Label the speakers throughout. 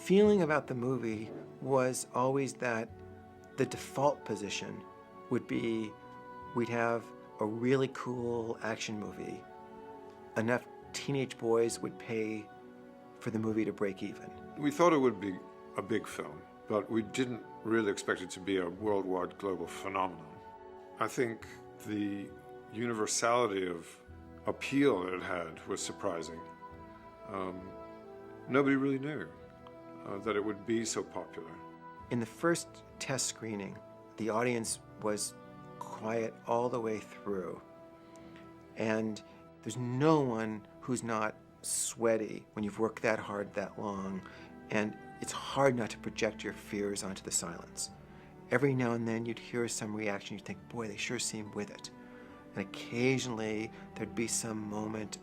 Speaker 1: feeling about the movie was always that the default position would be we'd have a really cool action movie. Enough teenage boys would pay for the movie to break even.
Speaker 2: We thought it would be a big film, but we didn't really expect it to be a worldwide global phenomenon. I think the universality of appeal that it had was surprising. Nobody really knew that it would be so popular.
Speaker 1: In the first test screening, the audience was quiet all the way through. And there's no one who's not sweaty when you've worked that hard that long, and it's hard not to project your fears onto the silence. Every now and then you'd hear some reaction, you'd think, boy, they sure seem with it. And occasionally there'd be some moment.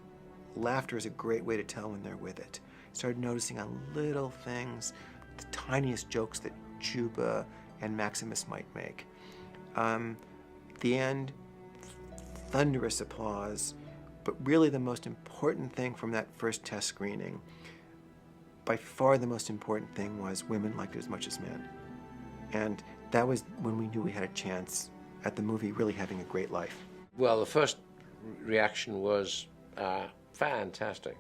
Speaker 1: Laughter is a great way to tell when they're with it. Started noticing on little things, the tiniest jokes that Juba and Maximus might make. At the end, thunderous applause, but really the most important thing from that first test screening, by far the most important thing was women liked it as much as men. And that was when we knew we had a chance at the movie really having a great life.
Speaker 3: Well, the first reaction was fantastic.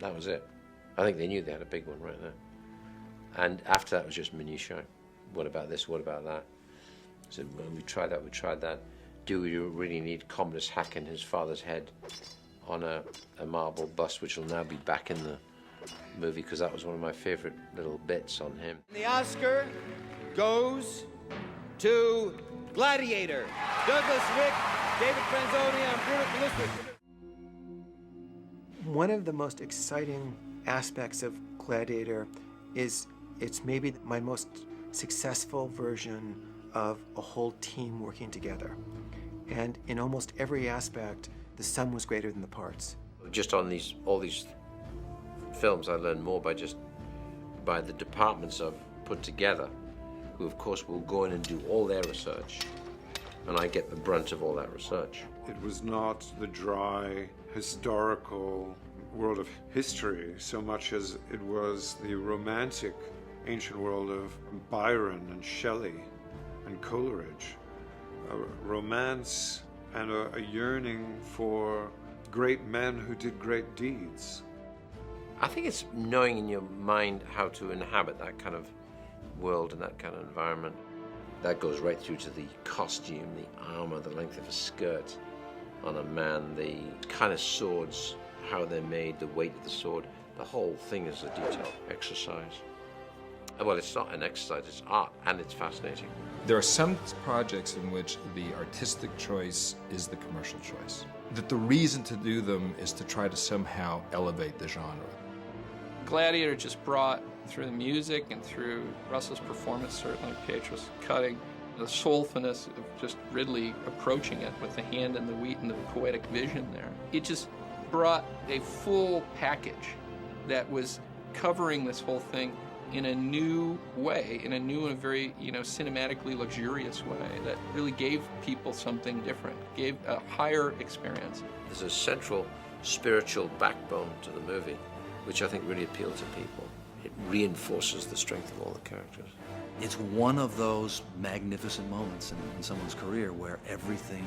Speaker 3: That was it. I think they knew they had a big one right there. And after that was just minutiae. What about this? What about that? So well, we tried that, we tried that. Do we really need Commodus hacking his father's head on a marble bust, which will now be back in the movie, because that was one of my favorite little bits on him.
Speaker 4: The Oscar goes to Gladiator. Douglas Wick, David Franzoni, and Bruno Callisto.
Speaker 1: One of the most exciting aspects of Gladiator is it's maybe my most successful version of a whole team working together. And in almost every aspect, the sum was greater than the parts.
Speaker 3: Just on all these films, I learned more by the departments I've put together, who of course will go in and do all their research, and I get the brunt of all that research.
Speaker 2: It was not the dry, historical world of history so much as it was the romantic ancient world of Byron and Shelley and Coleridge. A romance and a yearning for great men who did great deeds.
Speaker 3: I think it's knowing in your mind how to inhabit that kind of world and that kind of environment. That goes right through to the costume, the armor, the length of a skirt on a man, the kind of swords, how they're made, the weight of the sword. The whole thing is a detailed exercise. Well, it's not an exercise, it's art, and it's fascinating.
Speaker 5: There are some projects in which the artistic choice is the commercial choice. That the reason to do them is to try to somehow elevate the genre.
Speaker 6: Gladiator just brought, through the music and through Russell's performance, certainly Pietro's cutting, the soulfulness of just Ridley approaching it with the hand in the wheat and the poetic vision there. It just brought a full package that was covering this whole thing in a new way, in a new and very, cinematically luxurious way that really gave people something different, gave a higher experience.
Speaker 3: There's a central spiritual backbone to the movie, which I think really appealed to people. It reinforces the strength of all the characters.
Speaker 7: It's one of those magnificent moments in someone's career where everything